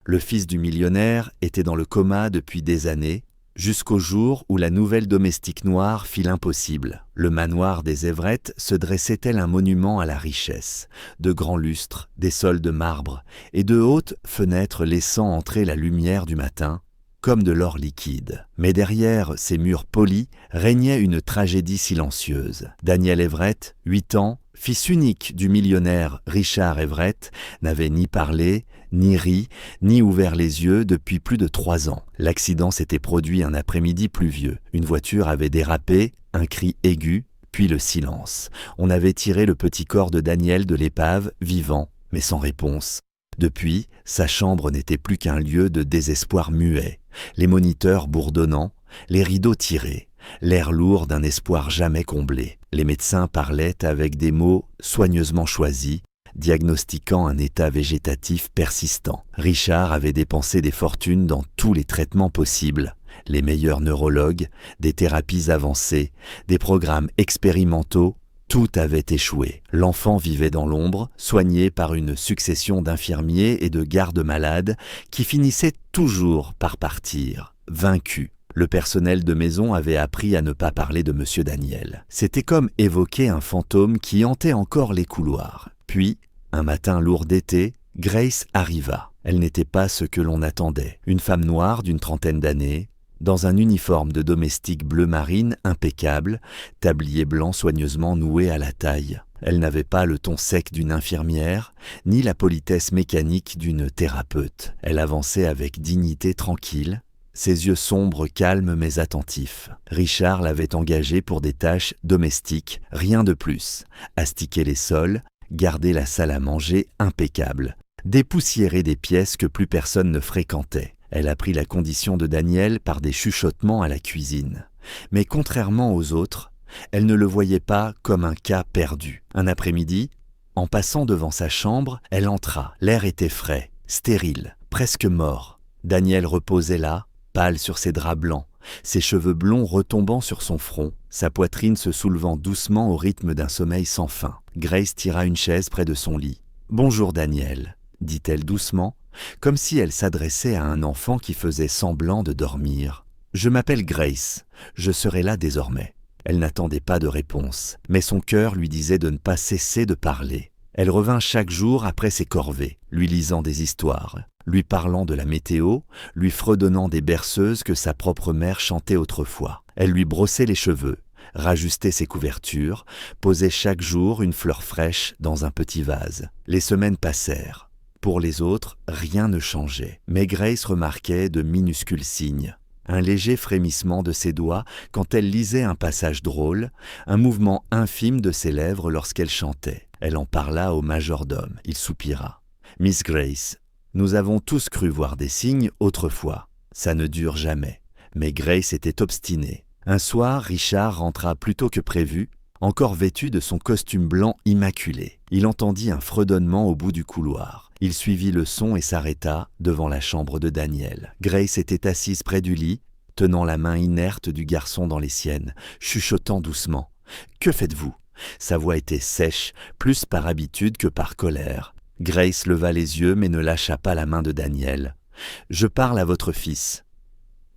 Le fils du millionnaire était dans le coma depuis des années, jusqu'au jour où la nouvelle domestique noire fit l'impossible. Le manoir des Everett se dressait tel un monument à la richesse, de grands lustres, des sols de marbre et de hautes fenêtres laissant entrer la lumière du matin, comme de l'or liquide. Mais derrière ces murs polis régnait une tragédie silencieuse. Daniel Everett, 8 ans, fils unique du millionnaire Richard Everett, n'avait ni parlé, ni ri, ni ouvert les yeux depuis plus de 3 ans. L'accident s'était produit un après-midi pluvieux. Une voiture avait dérapé, un cri aigu, puis le silence. On avait tiré le petit corps de Daniel de l'épave, vivant, mais sans réponse. Depuis, sa chambre n'était plus qu'un lieu de désespoir muet, les moniteurs bourdonnant, les rideaux tirés, l'air lourd d'un espoir jamais comblé. Les médecins parlaient avec des mots soigneusement choisis, diagnostiquant un état végétatif persistant. Richard avait dépensé des fortunes dans tous les traitements possibles, les meilleurs neurologues, des thérapies avancées, des programmes expérimentaux. Tout avait échoué. L'enfant vivait dans l'ombre, soigné par une succession d'infirmiers et de gardes-malades qui finissaient toujours par partir, vaincus. Le personnel de maison avait appris à ne pas parler de M. Daniel. C'était comme évoquer un fantôme qui hantait encore les couloirs. Puis, un matin lourd d'été, Grace arriva. Elle n'était pas ce que l'on attendait. Une femme noire d'une 30aine d'années, dans un uniforme de domestique bleu marine impeccable, tablier blanc soigneusement noué à la taille. Elle n'avait pas le ton sec d'une infirmière, ni la politesse mécanique d'une thérapeute. Elle avançait avec dignité tranquille, ses yeux sombres, calmes mais attentifs. Richard l'avait engagée pour des tâches domestiques, rien de plus. Astiquer les sols, garder la salle à manger impeccable, dépoussiérer des pièces que plus personne ne fréquentait. Elle apprit la condition de Daniel par des chuchotements à la cuisine. Mais contrairement aux autres, elle ne le voyait pas comme un cas perdu. Un après-midi, en passant devant sa chambre, elle entra. L'air était frais, stérile, presque mort. Daniel reposait là, pâle sur ses draps blancs, ses cheveux blonds retombant sur son front, sa poitrine se soulevant doucement au rythme d'un sommeil sans fin. Grace tira une chaise près de son lit. « Bonjour Daniel », dit-elle doucement, comme si elle s'adressait à un enfant qui faisait semblant de dormir. « Je m'appelle Grace, je serai là désormais. » Elle n'attendait pas de réponse, mais son cœur lui disait de ne pas cesser de parler. Elle revint chaque jour après ses corvées, lui lisant des histoires, lui parlant de la météo, lui fredonnant des berceuses que sa propre mère chantait autrefois. Elle lui brossait les cheveux, rajustait ses couvertures, posait chaque jour une fleur fraîche dans un petit vase. Les semaines passèrent. Pour les autres, rien ne changeait, mais Grace remarquait de minuscules signes. Un léger frémissement de ses doigts quand elle lisait un passage drôle, un mouvement infime de ses lèvres lorsqu'elle chantait. Elle en parla au majordome. Il soupira. « Miss Grace, nous avons tous cru voir des signes autrefois. Ça ne dure jamais. » Mais Grace était obstinée. Un soir, Richard rentra plus tôt que prévu, encore vêtu de son costume blanc immaculé. Il entendit un fredonnement au bout du couloir. Il suivit le son et s'arrêta devant la chambre de Daniel. Grace était assise près du lit, tenant la main inerte du garçon dans les siennes, chuchotant doucement. « Que faites-vous » Sa voix était sèche, plus par habitude que par colère. Grace leva les yeux mais ne lâcha pas la main de Daniel. « Je parle à votre fils. »«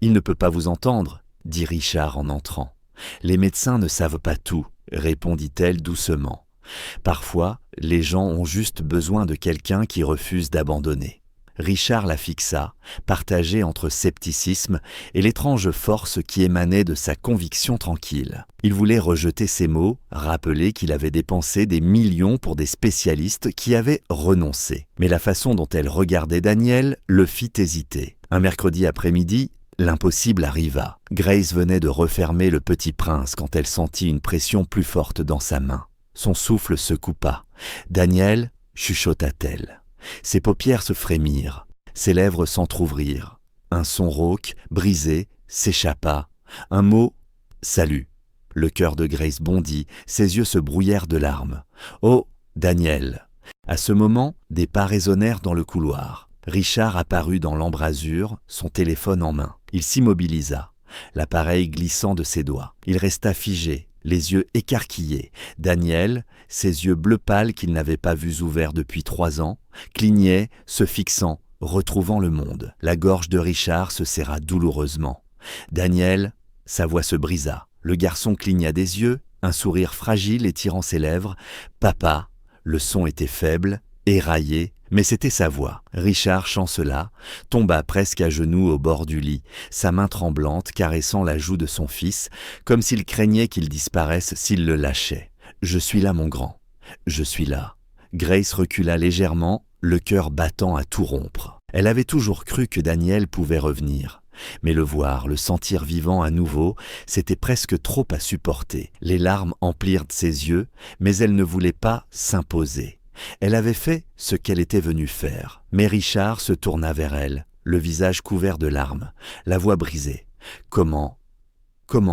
Il ne peut pas vous entendre, » dit Richard en entrant. « Les médecins ne savent pas tout, » répondit-elle doucement. « Parfois, les gens ont juste besoin de quelqu'un qui refuse d'abandonner. » Richard la fixa, partagé entre scepticisme et l'étrange force qui émanait de sa conviction tranquille. Il voulait rejeter ces mots, rappeler qu'il avait dépensé des millions pour des spécialistes qui avaient renoncé. Mais la façon dont elle regardait Daniel le fit hésiter. Un mercredi après-midi, l'impossible arriva. Grace venait de refermer Le Petit Prince quand elle sentit une pression plus forte dans sa main. Son souffle se coupa. « Daniel » chuchota-t-elle. Ses paupières se frémirent, ses lèvres s'entr'ouvrirent. Un son rauque, brisé, s'échappa. Un mot « Salut ». Le cœur de Grace bondit, ses yeux se brouillèrent de larmes. « Oh, Daniel !» À ce moment, des pas résonnèrent dans le couloir. Richard apparut dans l'embrasure, son téléphone en main. Il s'immobilisa, l'appareil glissant de ses doigts. Il resta figé, les yeux écarquillés. Daniel, ses yeux bleu pâle qu'il n'avait pas vus ouverts depuis 3 ans, clignait, se fixant, retrouvant le monde. La gorge de Richard se serra douloureusement. Daniel, sa voix se brisa. Le garçon cligna des yeux, un sourire fragile étirant ses lèvres. « Papa !» Le son était faible, éraillé, mais c'était sa voix. Richard chancela, tomba presque à genoux au bord du lit, sa main tremblante caressant la joue de son fils, comme s'il craignait qu'il disparaisse s'il le lâchait. « Je suis là, mon grand. Je suis là. » Grace recula légèrement, le cœur battant à tout rompre. Elle avait toujours cru que Daniel pouvait revenir. Mais le voir, le sentir vivant à nouveau, c'était presque trop à supporter. Les larmes emplirent ses yeux, mais elle ne voulait pas s'imposer. Elle avait fait ce qu'elle était venue faire. Mais Richard se tourna vers elle, le visage couvert de larmes, la voix brisée. « Comment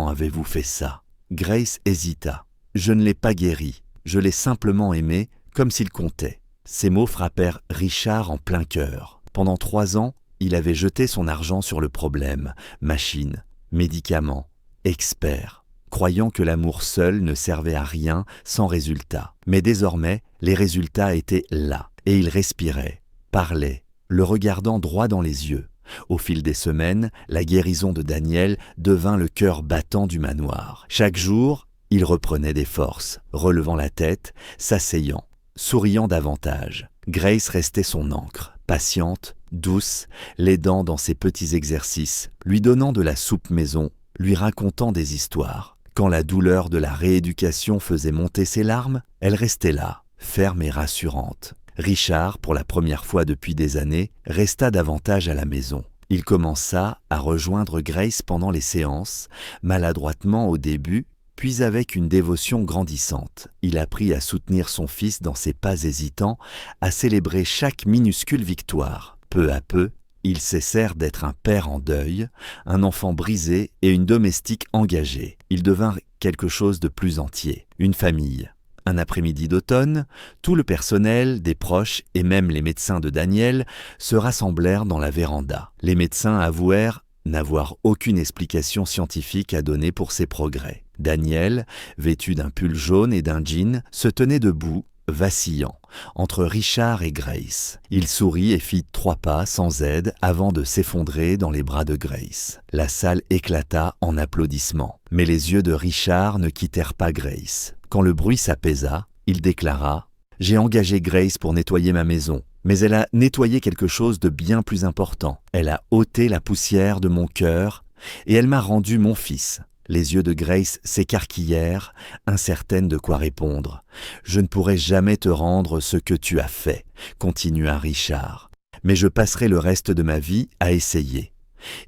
avez-vous fait ça ?» Grace hésita. « Je ne l'ai pas guéri, je l'ai simplement aimé, comme s'il comptait. » Ces mots frappèrent Richard en plein cœur. Pendant 3 ans, il avait jeté son argent sur le problème, machines, médicaments, experts, croyant que l'amour seul ne servait à rien sans résultat. Mais désormais, les résultats étaient là, et il respirait, parlait, le regardant droit dans les yeux. Au fil des semaines, la guérison de Daniel devint le cœur battant du manoir. Chaque jour, il reprenait des forces, relevant la tête, s'asseyant, souriant davantage. Grace restait son ancre, patiente, douce, l'aidant dans ses petits exercices, lui donnant de la soupe maison, lui racontant des histoires. Quand la douleur de la rééducation faisait monter ses larmes, elle restait là, ferme et rassurante. Richard, pour la première fois depuis des années, resta davantage à la maison. Il commença à rejoindre Grace pendant les séances, maladroitement au début, puis avec une dévotion grandissante. Il apprit à soutenir son fils dans ses pas hésitants, à célébrer chaque minuscule victoire. Peu à peu, ils cessèrent d'être un père en deuil, un enfant brisé et une domestique engagée. Ils devinrent quelque chose de plus entier, une famille. Un après-midi d'automne, tout le personnel, des proches et même les médecins de Daniel se rassemblèrent dans la véranda. Les médecins avouèrent n'avoir aucune explication scientifique à donner pour ses progrès. Daniel, vêtu d'un pull jaune et d'un jean, se tenait debout, vacillant, entre Richard et Grace. Il sourit et fit 3 pas sans aide avant de s'effondrer dans les bras de Grace. La salle éclata en applaudissements, mais les yeux de Richard ne quittèrent pas Grace. Quand le bruit s'apaisa, il déclara « J'ai engagé Grace pour nettoyer ma maison, mais elle a nettoyé quelque chose de bien plus important. Elle a ôté la poussière de mon cœur et elle m'a rendu mon fils. » Les yeux de Grace s'écarquillèrent, incertaine de quoi répondre. « Je ne pourrai jamais te rendre ce que tu as fait, » continua Richard. « Mais je passerai le reste de ma vie à essayer. »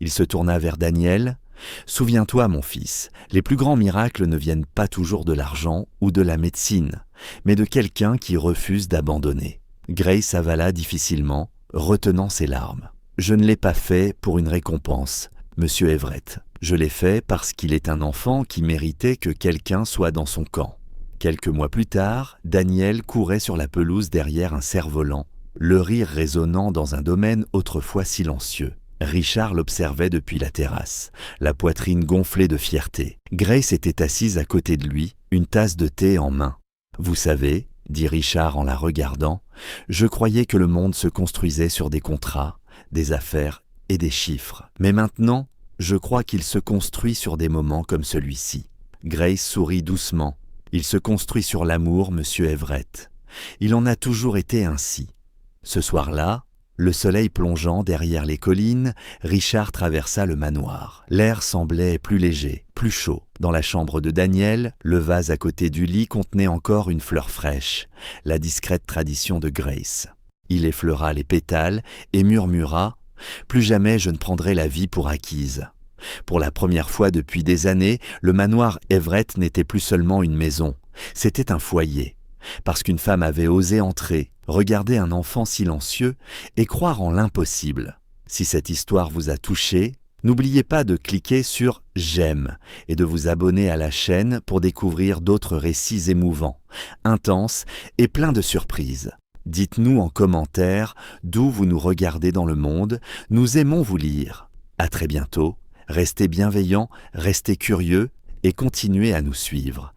Il se tourna vers Daniel. « Souviens-toi, mon fils, les plus grands miracles ne viennent pas toujours de l'argent ou de la médecine, mais de quelqu'un qui refuse d'abandonner. » Grace avala difficilement, retenant ses larmes. « Je ne l'ai pas fait pour une récompense, Monsieur Everett. Je l'ai fait parce qu'il est un enfant qui méritait que quelqu'un soit dans son camp. » Quelques mois plus tard, Daniel courait sur la pelouse derrière un cerf-volant, le rire résonnant dans un domaine autrefois silencieux. Richard l'observait depuis la terrasse, la poitrine gonflée de fierté. Grace était assise à côté de lui, une tasse de thé en main. « Vous savez, » dit Richard en la regardant, « je croyais que le monde se construisait sur des contrats, des affaires et des chiffres. Mais maintenant, je crois qu'il se construit sur des moments comme celui-ci. » Grace sourit doucement. « Il se construit sur l'amour, Monsieur Everett. Il en a toujours été ainsi. » Ce soir-là, le soleil plongeant derrière les collines, Richard traversa le manoir. L'air semblait plus léger, plus chaud. Dans la chambre de Daniel, le vase à côté du lit contenait encore une fleur fraîche, la discrète tradition de Grace. Il effleura les pétales et murmura « Plus jamais je ne prendrai la vie pour acquise. » Pour la première fois depuis des années, le manoir Everett n'était plus seulement une maison, c'était un foyer. Parce qu'une femme avait osé entrer, regarder un enfant silencieux et croire en l'impossible. Si cette histoire vous a touché, n'oubliez pas de cliquer sur « J'aime » et de vous abonner à la chaîne pour découvrir d'autres récits émouvants, intenses et pleins de surprises. Dites-nous en commentaire d'où vous nous regardez dans le monde, nous aimons vous lire. À très bientôt, restez bienveillants, restez curieux et continuez à nous suivre.